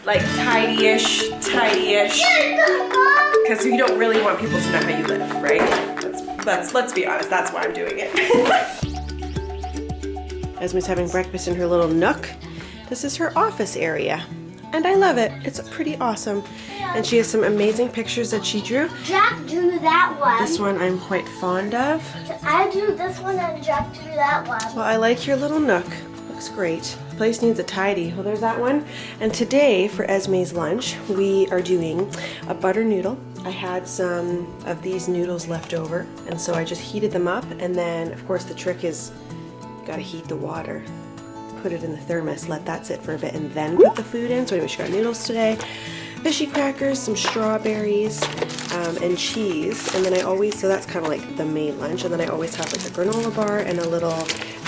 like tidy-ish, tidy-ish. Because you don't really want people to know how you live, right? Let's be honest, that's why I'm doing it. Esme's having breakfast in her little nook. This is her office area, and I love it. It's pretty awesome. And she has some amazing pictures that she drew. Jack drew that one. This one I'm quite fond of. I drew this one and Jack drew that one. Well, I like your little nook. Looks great. Place needs a tidy. Well, there's that one. And today for Esme's lunch, we are doing a butter noodle. I had some of these noodles left over, and so I just heated them up. And then, of course, the trick is you gotta heat the water. Put it in the thermos, let that sit for a bit, and then put the food in. So anyway, she got noodles today, fishy crackers, some strawberries, and cheese. And then I always, so that's kind of like the main lunch. And then I always have like a granola bar and a little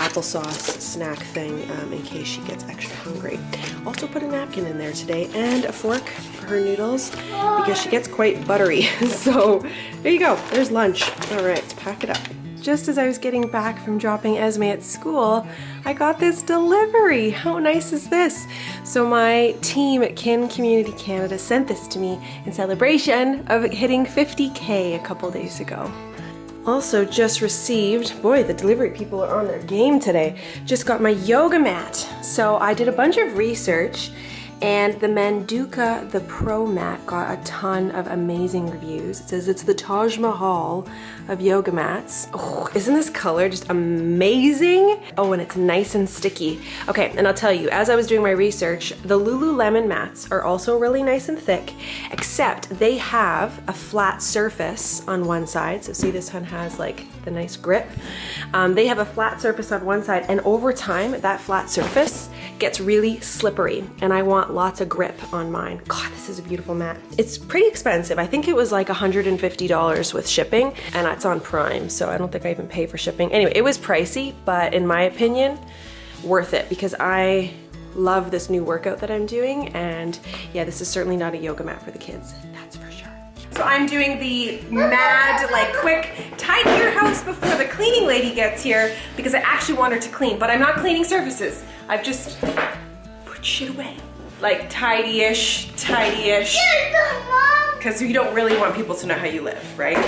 applesauce snack thing in case she gets extra hungry. Also put a napkin in there today and a fork for her noodles because she gets quite buttery. So there you go, there's lunch. All right, let's pack it up. Just as I was getting back from dropping Esme at school, I got this delivery. How nice is this? So my team at Kin Community Canada sent this to me in celebration of hitting 50K a couple days ago. Also just received, boy, the delivery people are on their game today. Just got my yoga mat. So I did a bunch of research, and the Manduka, the Pro Mat, got a ton of amazing reviews. It says it's the Taj Mahal of yoga mats. Oh, isn't this color just amazing? Oh, and it's nice and sticky. Okay, and I'll tell you, as I was doing my research, the Lululemon mats are also really nice and thick, except they have a flat surface on one side. So see, this one has like the nice grip. They have a flat surface on one side, and over time, that flat surface gets really slippery, and I want lots of grip on mine. God, this is a beautiful mat. It's pretty expensive. I think it was like $150 with shipping, and it's on Prime, so I don't think I even pay for shipping. Anyway, it was pricey, but in my opinion, worth it because I love this new workout that I'm doing, and yeah, this is certainly not a yoga mat for the kids, that's for sure. So I'm doing the mad, like quick, tidy your house before the cleaning lady gets here because I actually want her to clean, but I'm not cleaning surfaces. I've just put shit away. Like tidy-ish, tidy-ish. Because you don't really want people to know how you live, right?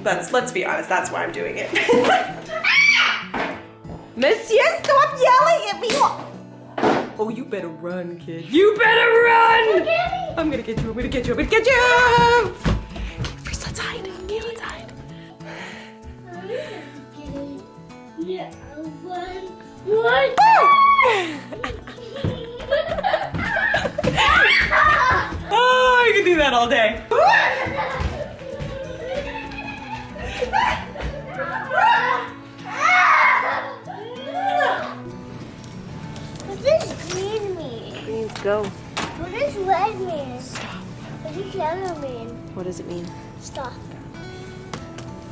Let's be honest, that's why I'm doing it. Monsieur, stop yelling at me! Oh, you better run, kid. You better run! I'm gonna get you, I'm gonna get you, I'm gonna get you! First, let's hide. Okay, let's hide. Yeah, one. Oh, I can do that all day. What does green mean? Greens go. What does red mean? Stop. What does yellow mean? What does it mean? Stop.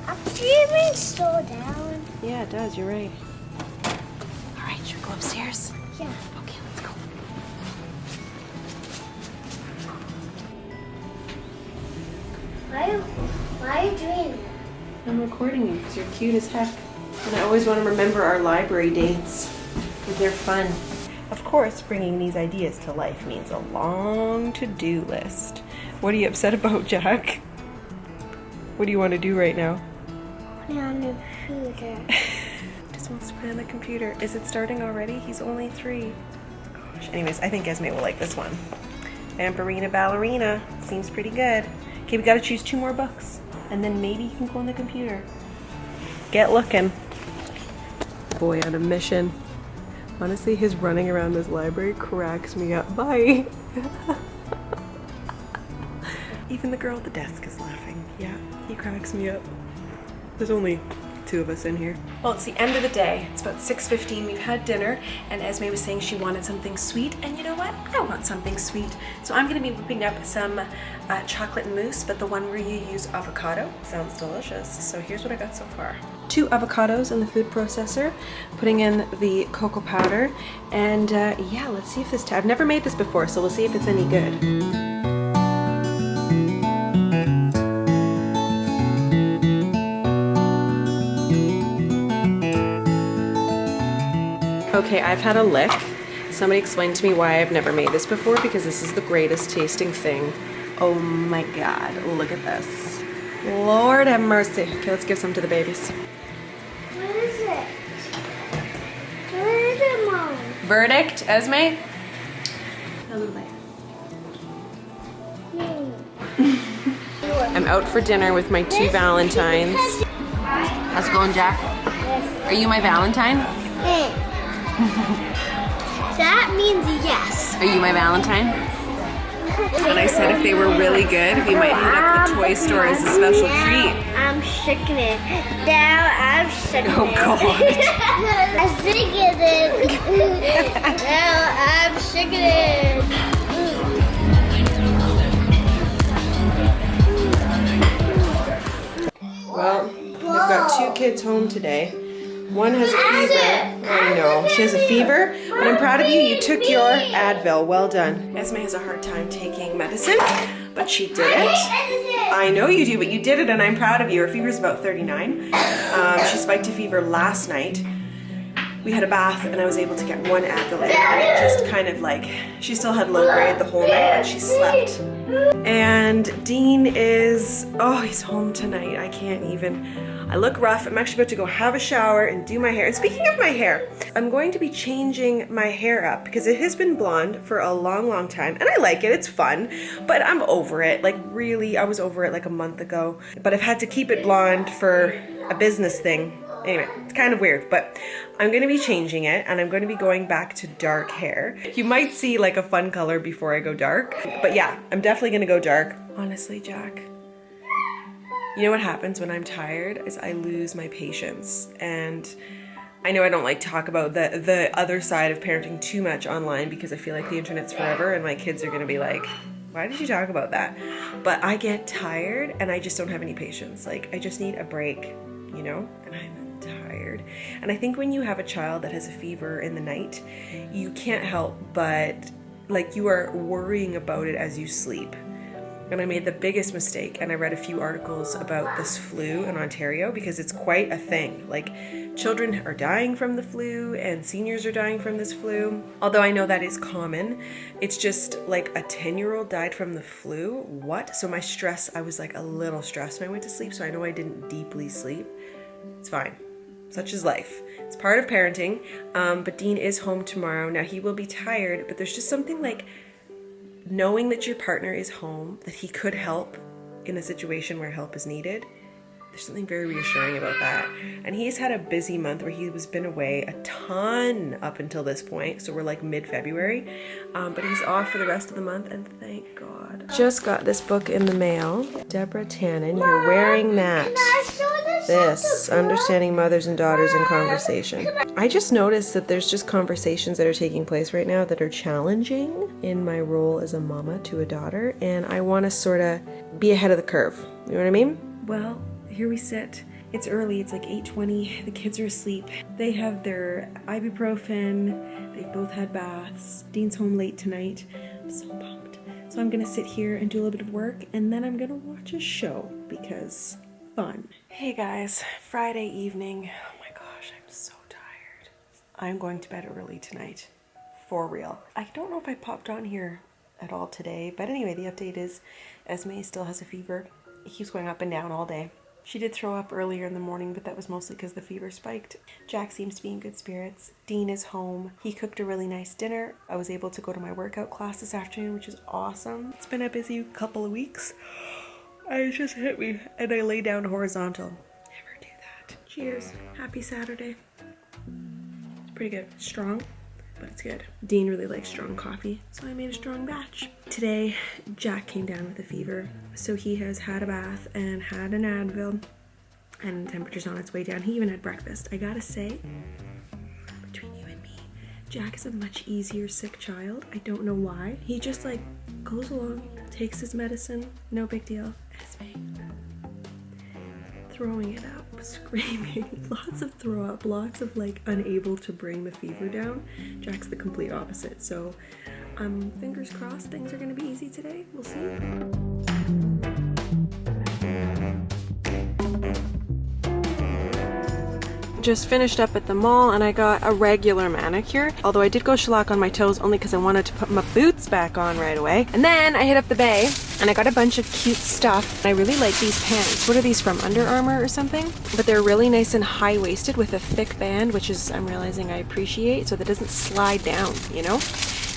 Actually, it means slow down. Yeah, it does, you're right. All right, should we go upstairs? Yeah. Okay, let's go. Why are you doing that? I'm recording you because you're cute as heck. And I always want to remember our library dates because they're fun. Of course, bringing these ideas to life means a long to-do list. What are you upset about, Jack? What do you want to do right now? Put it on the computer. Just wants to put it on the computer. Is it starting already? He's only 3. Gosh. Anyways, I think Esme will like this one. Vampirina Ballerina. Seems pretty good. Okay, we gotta choose 2 more books. And then maybe you can go on the computer. Get looking. Boy on a mission. Honestly, his running around this library cracks me up. Bye. Even the girl at the desk is laughing. Yeah, he cracks me up. There's only 2 of us in here. Well, it's the end of the day. It's about 6:15. We've had dinner, and Esme was saying she wanted something sweet, and you know what? I want something sweet. So I'm gonna be whipping up some chocolate mousse, but the one where you use avocado. Sounds delicious. So here's what I got so far. 2 avocados in the food processor, putting in the cocoa powder, and yeah, let's see if this, I've never made this before, so we'll see if it's any good. Okay, I've had a lick, Somebody explained to me why I've never made this before, because this is the greatest tasting thing. Oh my God, look at this. Lord have mercy. Okay, let's give some to the babies. What is it? What is it, Mom? Verdict, Esme? A little bit. I'm out for dinner with my two Valentines. How's it going, Jack? Are you my Valentine? That means yes. Are you my Valentine? And I said if they were really good, we might hit up the toy store as a special treat. I'm shaking it. Now I'm shaking Oh, it. God. I'm shaking it. Now I'm shaking it. Well, we've got two kids home today. One has a fever. I know, she has a fever, but I'm proud of you. You took your Advil. Well done. Esme has a hard time taking medicine, but she did it. I know you do, but you did it, and I'm proud of you. Her fever's about 39. She spiked a fever last night. We had a bath, and I was able to get one Advil in, and it just kind of like, she still had low grade the whole night, but she slept. And Dean is, oh, he's home tonight. I can't even. I look rough. I'm actually about to go have a shower and do my hair. And speaking of my hair, I'm going to be changing my hair up because it has been blonde for a long, long time. And I like it. It's fun, but I'm over it. Like really, I was over it like a month ago. But I've had to keep it blonde for a business thing. Anyway, it's kind of weird, but I'm going to be changing it and I'm going to be going back to dark hair. You might see like a fun color before I go dark. But yeah, I'm definitely going to go dark. Honestly, Jack, you know what happens when I'm tired is I lose my patience. And I know I don't like to talk about the other side of parenting too much online because I feel like the internet's forever and my kids are going to be like, why did you talk about that? But I get tired and I just don't have any patience. Like I just need a break, you know, and I'm tired. And I think when you have a child that has a fever in the night, you can't help but like you are worrying about it as you sleep. And I made the biggest mistake, and I read a few articles about this flu in Ontario because it's quite a thing. Like children are dying from the flu and seniors are dying from this flu. Although I know that is common, it's just like a 10-year-old died from the flu. What? So my stress, I was like a little stressed when I went to sleep, so I know I didn't deeply sleep. It's fine. Such is life. It's part of parenting. But Dean is home tomorrow. Now he will be tired, but there's just something like knowing that your partner is home, that he could help in a situation where help is needed. There's something very reassuring about that. And he's had a busy month where he was been away a ton up until this point. So we're like mid-February, but he's off for the rest of the month and thank God. Just got this book in the mail. Deborah Tannen, You're Wearing That. This, Understanding Mothers and Daughters in Conversation. I just noticed that there's just conversations that are taking place right now that are challenging in my role as a mama to a daughter, and I want to sort of be ahead of the curve. You know what I mean? Well, here we sit. It's early, it's like 8:20, the kids are asleep. They have their ibuprofen, they've both had baths. Dean's home late tonight. I'm so pumped. So I'm gonna sit here and do a little bit of work, and then I'm gonna watch a show because fun. Hey guys, Friday evening. Oh my gosh, I'm so tired. I'm going to bed early tonight. For real. I don't know if I popped on here at all today, but anyway, the update is Esme still has a fever. It keeps going up and down all day. She did throw up earlier in the morning, but that was mostly because the fever spiked. Jack seems to be in good spirits. Dean is home. He cooked a really nice dinner. I was able to go to my workout class this afternoon, which is awesome. It's been a busy couple of weeks. It just hit me, and I lay down horizontal. Never do that. Cheers. Happy Saturday. It's pretty good. Strong, but it's good. Dean really likes strong coffee, so I made a strong batch. Today, Jack came down with a fever, so he has had a bath and had an Advil, and temperature's on its way down. He even had breakfast. I gotta say, between you and me, Jack is a much easier sick child. I don't know why. He just like goes along, takes his medicine, no big deal. Esme, throwing it up, screaming, lots of throw up, lots of like unable to bring the fever down. Jack's the complete opposite. So fingers crossed things are gonna be easy today. We'll see. just finished up at the mall and I got a regular manicure. Although I did go shellac on my toes only because I wanted to put my boots back on right away. And then I hit up the Bay and I got a bunch of cute stuff. I really like these pants. What are these from? Under Armour or something? But they're really nice and high-waisted with a thick band, which is, I'm realizing I appreciate, so that it doesn't slide down, you know?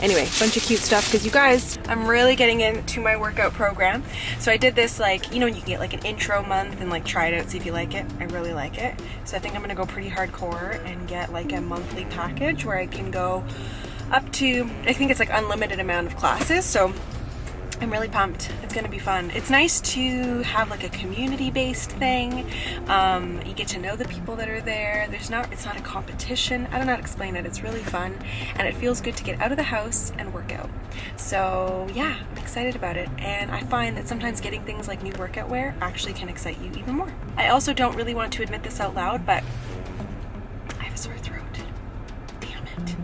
Anyway, bunch of cute stuff because you guys, I'm really getting into my workout program. So I did this, like, you know, you can get like an intro month and like try it out, see if you like it. I really like it. So I think I'm gonna go pretty hardcore and get like a monthly package where I can go up to, I think it's like unlimited amount of classes. So I'm really pumped. It's gonna be fun. It's nice to have like a community-based thing. You get to know the people that are there. It's not a competition. I don't know how to explain it. It's really fun and it feels good to get out of the house and work out. So yeah, I'm excited about it. And I find that sometimes getting things like new workout wear actually can excite you even more. I also don't really want to admit this out loud, but I have a sore throat. Damn it.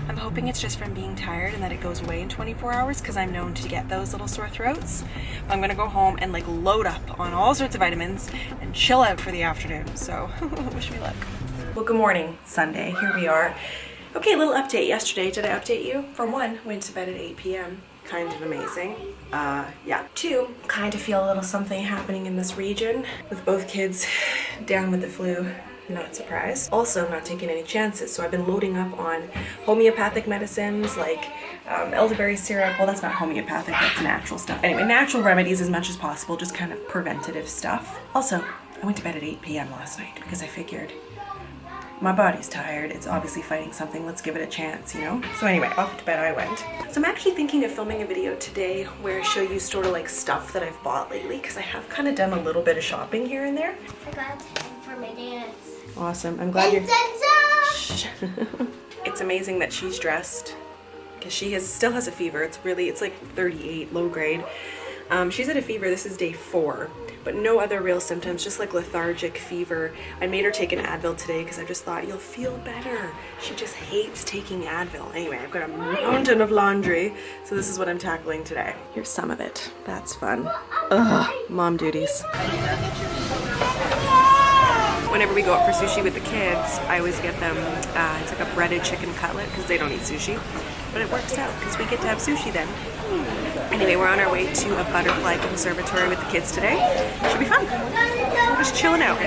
I'm hoping it's just from being tired and that it goes away in 24 hours because I'm known to get those little sore throats. I'm gonna go home and like load up on all sorts of vitamins and chill out for the afternoon. So wish me luck. Well, good morning, Sunday. Here we are. Okay, little update. Yesterday, did I update you? For one, went to bed at 8 p.m. Kind of amazing. Yeah. Two, kind of feel a little something happening in this region with both kids down with the flu. Not surprised. Also not taking any chances, so I've been loading up on homeopathic medicines like elderberry syrup. Well, that's not homeopathic, that's natural stuff. Anyway, natural remedies as much as possible, just kind of preventative stuff. Also, I went to bed at 8 p.m. last night because I figured my body's tired, it's obviously fighting something, let's give it a chance, you know? So anyway, off to bed I went. So I'm actually thinking of filming a video today where I show you sort of like stuff that I've bought lately because I have kind of done a little bit of shopping here and there. I got time for my dance. Awesome. I'm glad you're... It's amazing that she's dressed because she still has a fever. It's like 38, low grade. She's had a fever. This is day 4, but no other real symptoms, just like lethargic fever. I made her take an Advil today because I just thought you'll feel better. She just hates taking Advil. Anyway, I've got a mountain of laundry, so this is what I'm tackling today. Here's some of it. That's fun. Ugh, mom duties. Whenever we go out for sushi with the kids, I always get them, it's like a breaded chicken cutlet because they don't eat sushi. But it works out because we get to have sushi then. Anyway, we're on our way to a butterfly conservatory with the kids today. Should be fun. We're just chilling out.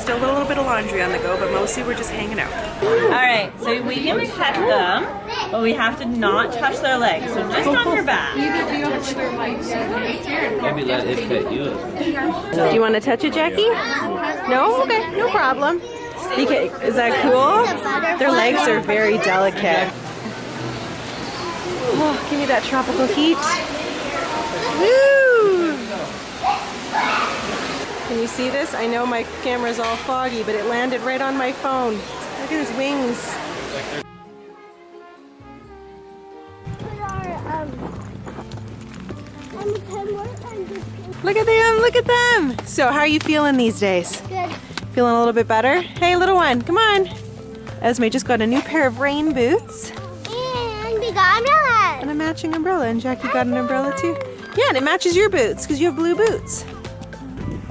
Still a little bit of laundry on the go, but mostly we're just hanging out. Alright, so we can pet them, but we have to not touch their legs. So just on your back. Maybe let it pet you. Do you want to touch it, Jackie? No? Okay, no problem. Is that cool? Their legs are very delicate. Oh, give me that tropical heat. Woo! Can you see this? I know my camera's all foggy, but it landed right on my phone. Look at his wings. Look at them, look at them. So how are you feeling these days? Good. Feeling a little bit better? Hey, little one, come on. Esme just got a new pair of rain boots. And we got umbrellas. And a matching umbrella, and Jackie got an umbrella too. Yeah, and it matches your boots because you have blue boots.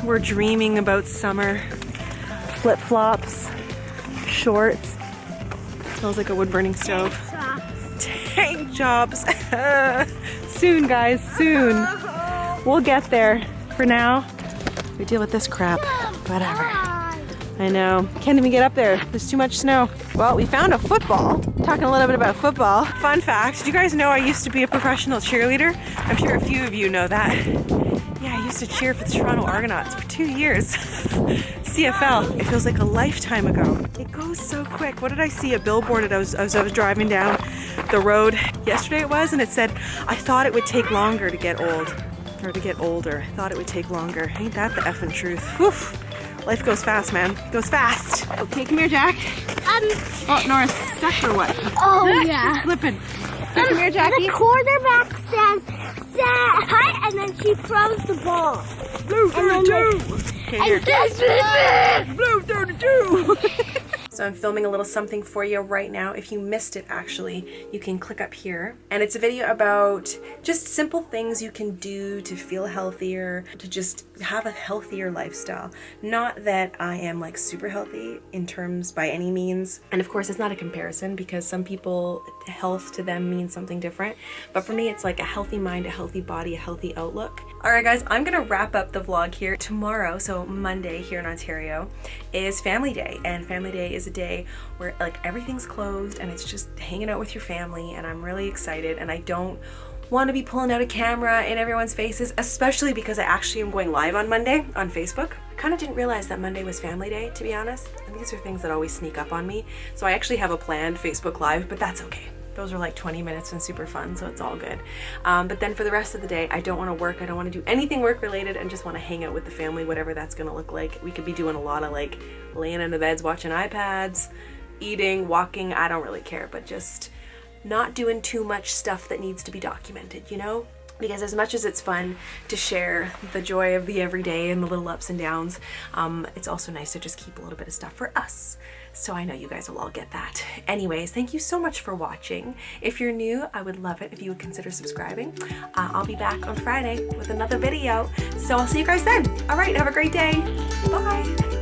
We're dreaming about summer. Flip-flops, shorts. Smells like a wood-burning stove. Tank jobs. Soon, guys, soon. We'll get there. For now, we deal with this crap. Whatever. I know. Can't even get up there. There's too much snow. Well, we found a football. Talking a little bit about football. Fun fact, did you guys know I used to be a professional cheerleader? I'm sure a few of you know that. Yeah, I used to cheer for the Toronto Argonauts for 2 years. CFL. It feels like a lifetime ago. It goes so quick. What did I see? A billboard as I was driving down the road yesterday it was, and it said, I thought it would take longer to get old. Or to get older. I thought it would take longer. Ain't that the effing truth? Whew. Life goes fast, man. It goes fast. Okay, come here, Jack. Oh, Nora, stuck or what? Oh, yeah. Slipping. Come here, Jackie. The quarterback says, hi, and then she throws the ball. Blue 32. Okay, here. And Blue 32. So I'm filming a little something for you right now. If you missed it, actually, you can click up here. And it's a video about just simple things you can do to feel healthier, to just have a healthier lifestyle. Not that I am like super healthy in terms by any means. And of course, it's not a comparison because some people, health to them means something different. But for me, it's like a healthy mind, a healthy body, a healthy outlook. All right, guys, I'm gonna wrap up the vlog here. Tomorrow, so Monday here in Ontario, is Family Day. And Family Day is a day where like everything's closed and it's just hanging out with your family, and I'm really excited, and I don't want to be pulling out a camera in everyone's faces, especially because I actually am going live on Monday on Facebook. I kind of didn't realize that Monday was Family Day, to be honest, and these are things that always sneak up on me. So I actually have a planned Facebook Live, but that's okay. Those are like 20 minutes and super fun, so it's all good. But then for the rest of the day, I don't want to work. I don't want to do anything work related, and just want to hang out with the family, whatever that's going to look like. We could be doing a lot of like laying in the beds, watching iPads, eating, walking. I don't really care, but just not doing too much stuff that needs to be documented, you know? Because as much as it's fun to share the joy of the everyday and the little ups and downs, it's also nice to just keep a little bit of stuff for us. So I know you guys will all get that. Anyways, thank you so much for watching. If you're new, I would love it if you would consider subscribing. I'll be back on Friday with another video. So I'll see you guys then. All right, have a great day. Bye.